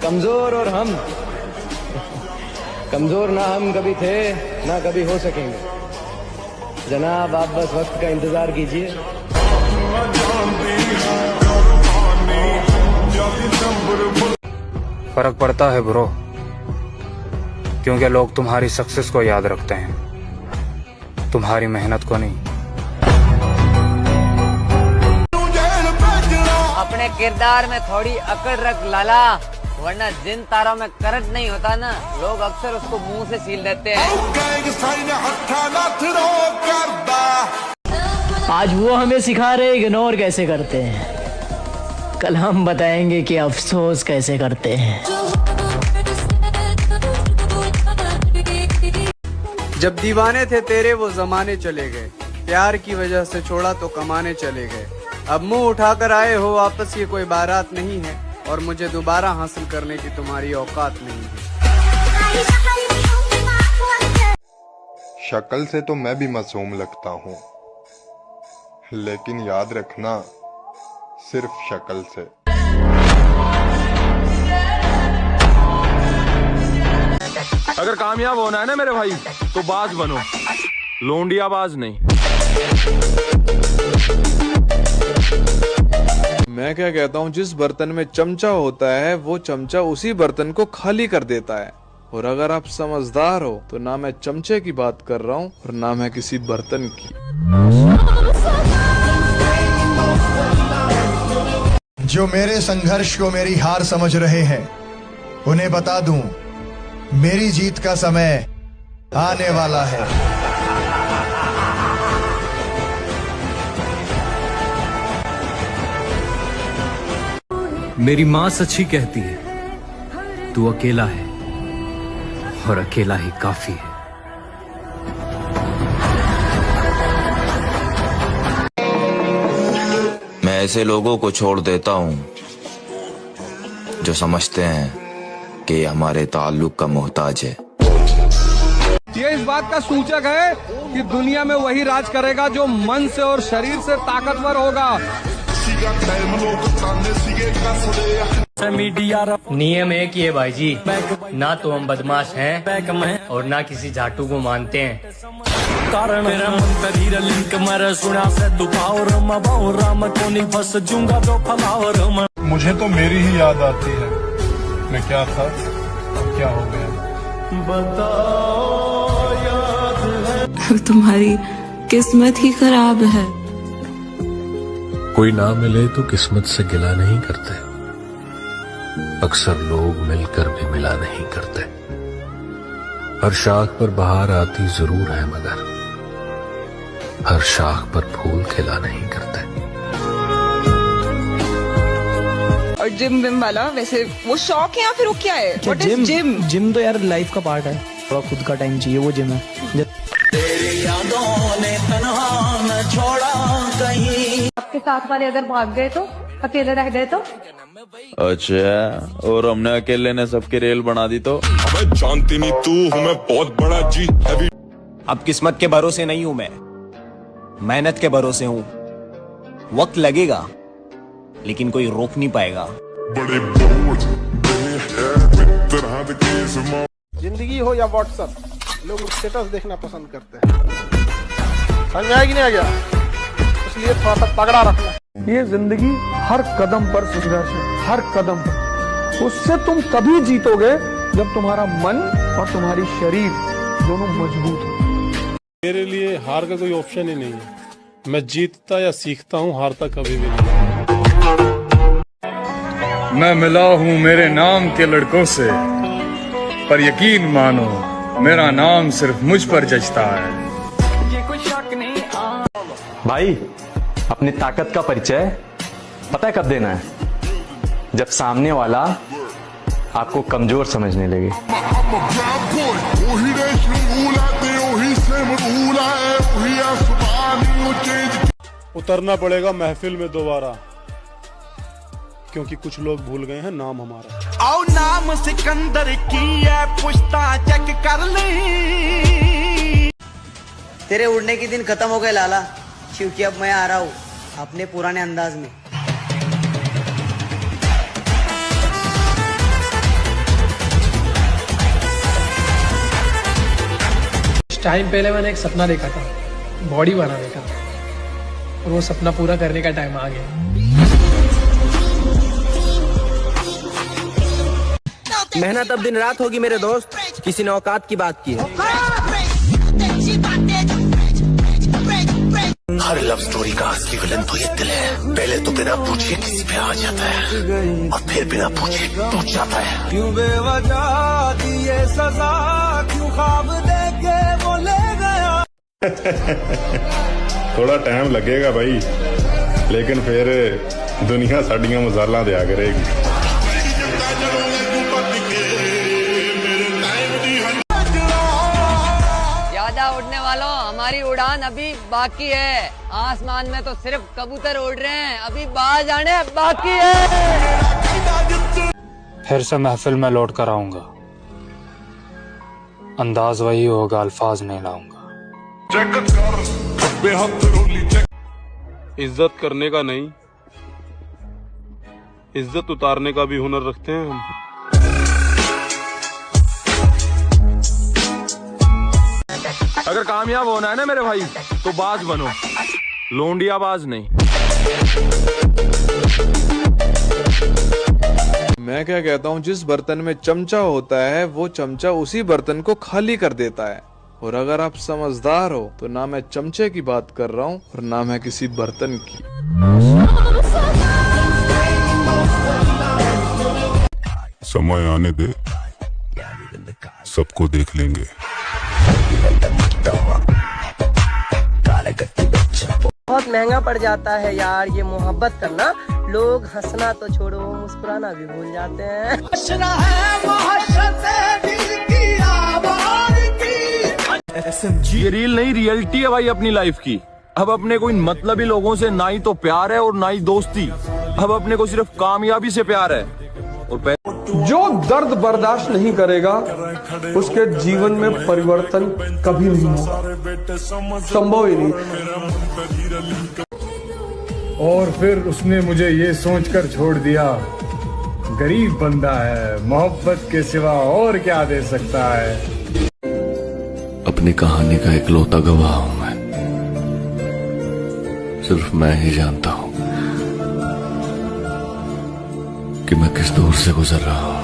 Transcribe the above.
कमजोर और हम कमजोर ना हम कभी थे ना कभी हो सकेंगे। जनाब आप बस वक्त का इंतजार कीजिए। फर्क पड़ता है ब्रो, क्योंकि लोग तुम्हारी सक्सेस को याद रखते हैं, तुम्हारी मेहनत को नहीं। अपने किरदार में थोड़ी अकड़ रख लाला, वरना जिन तारों में करंट नहीं होता ना, लोग अक्सर उसको मुंह से सील देते हैं। आज वो हमें सिखा रहे इग्नोर कैसे करते हैं, कल हम बताएंगे कि अफसोस कैसे करते हैं। जब दीवाने थे तेरे वो जमाने चले गए, प्यार की वजह से छोड़ा तो कमाने चले गए। अब मुंह उठाकर आए हो वापस, ये कोई बारात नहीं है, और मुझे दोबारा हासिल करने की तुम्हारी औकात नहीं है। शक्ल से तो मैं भी मासूम लगता हूँ, लेकिन याद रखना सिर्फ शक्ल से। अगर कामयाब होना है ना मेरे भाई, तो बाज बनो, लोंडिया बाज नहीं। मैं क्या कहता हूँ, जिस बर्तन में चमचा होता है वो चमचा उसी बर्तन को खाली कर देता है। और अगर आप समझदार हो तो ना मैं चमचे की बात कर रहा हूँ और ना मैं किसी बर्तन की। जो मेरे संघर्ष को मेरी हार समझ रहे हैं, उन्हें बता दूं, मेरी जीत का समय आने वाला है। मेरी माँ सच्ची कहती है, तू अकेला है और अकेला ही काफी है। मैं ऐसे लोगों को छोड़ देता हूँ जो समझते हैं कि ये हमारे ताल्लुक का मोहताज है। ये इस बात का सूचक है कि दुनिया में वही राज करेगा जो मन से और शरीर से ताकतवर होगा। नियम एक ही है भाई जी, ना तो हम बदमाश हैं और ना किसी झाटू को मानते हैं। मुझे तो मेरी ही याद आती है, मैं क्या था और क्या हो गया। तुम्हारी किस्मत ही खराब है। कोई ना मिले तो किस्मत से गिला नहीं करते, अक्सर लोग मिलकर भी मिला नहीं करते। हर शाख पर बहार आती जरूर है, मगर हर शाख पर फूल खिला नहीं करते। और जिम विम वाला, वैसे वो शौक है या फिर वो क्या है? What is gym? जिम तो यार लाइफ का पार्ट है, थोड़ा खुद का टाइम चाहिए, वो जिम है। तेरी यादों ने तन्हा न छोड़ा कहीं। आपके साथ वाले अगर भाग गए तो, अकेले रह गए तो? अच्छा, और हमने अकेले ने सबकी रेल बना दी तो? अबे जानती नहीं तू, हूँ मैं बहुत बड़ा जी हैवी। अब किस्मत के भरोसे नहीं हूँ मैं, मेहनत के भरोसे हूँ। वक्त लगेगा लेकिन कोई रोक नहीं पाएगा। जिंदगी हो या व्हाट्सएप, लोग स्टेटस देखना पसंद करते हैं। समझ में आया कि नहीं आ गया? इसलिए थोड़ा सा तगड़ा रखना। ये जिंदगी हर कदम पर संघर्ष है, हर कदम पर। उससे तुम तभी जीतोगे जब तुम्हारा मन और तुम्हारी शरीर दोनों मजबूत हो। मेरे लिए हार का कोई ऑप्शन ही नहीं है। मैं जीतता या सीखता हूँ, हारता कभी भी नहीं। मैं मिला हूँ मेरे नाम के लड़कों से, पर यकीन मानो मेरा नाम सिर्फ मुझ पर जचता है। भाई अपनी ताकत का परिचय पता है कब देना है? जब सामने वाला आपको कमजोर समझने लगे। उतरना पड़ेगा महफिल में दोबारा, क्योंकि कुछ लोग भूल गए हैं नाम हमारा। आओ नाम सिकंदर की है, पुश्ता चेक कर ले। तेरे उड़ने के दिन खत्म हो गए लाला, क्योंकि अब मैं आ रहा हूँ अपने पुराने अंदाज में। टाइम पहले मैंने एक सपना देखा था, बॉडी बनाने का, और वो सपना पूरा करने का टाइम आ गया। मेहनत अब दिन रात होगी मेरे दोस्त, किसी ने औकात की बात की है। हर लव स्टोरी का असली विलन तो ये दिल है। पहले तो बिना पूछे किसी पे आ जाता है और फिर बिना पूछे टूट जाता है। क्यों बेवजह दिए सजा, क्यों ख्वाब देके वो ले गया। थोड़ा टाइम लगेगा भाई, लेकिन फिर दुनिया साड़ियां मसाला दिया करेगी। ज्यादा उड़ने वालों, हमारी उड़ान अभी बाकी है। आसमान में तो सिर्फ कबूतर उड़ रहे हैं, अभी बाहर जाने बाकी है। फिर से महफिल में लौट कर आऊंगा, अंदाज वही होगा, अल्फाज नहीं लाऊंगा। इज्जत करने का नहीं, इज्जत उतारने का भी हुनर रखते हैं हम। अगर कामयाब होना है ना मेरे भाई, तो बाज बनो, लोंडिया बाज नहीं। मैं क्या कहता हूँ, जिस बर्तन में चमचा होता है वो चमचा उसी बर्तन को खाली कर देता है। और अगर आप समझदार हो तो ना मैं चमचे की बात कर रहा हूँ और ना मैं किसी बर्तन की। समय आने दे, सबको देख लेंगे। बहुत महंगा पड़ जाता है यार ये मोहब्बत करना। लोग हंसना तो छोड़ो, मुस्कुराना भी भूल जाते हैं। ये रील नहीं, रियलिटी है भाई अपनी लाइफ की। अब अपने को इन मतलबी लोगों से ना ही तो प्यार है और ना ही दोस्ती। अब अपने को सिर्फ कामयाबी से प्यार है। और जो दर्द बर्दाश्त नहीं करेगा उसके जीवन में परिवर्तन कभी नहीं होगा, संभव ही नहीं। और फिर उसने मुझे ये सोचकर छोड़ दिया, गरीब बंदा है, मोहब्बत के सिवा और क्या दे सकता है। अपनी कहानी का इकलौता गवाह हूं मैं, सिर्फ मैं ही जानता हूं कि मैं किस दौर से गुजर रहा हूं।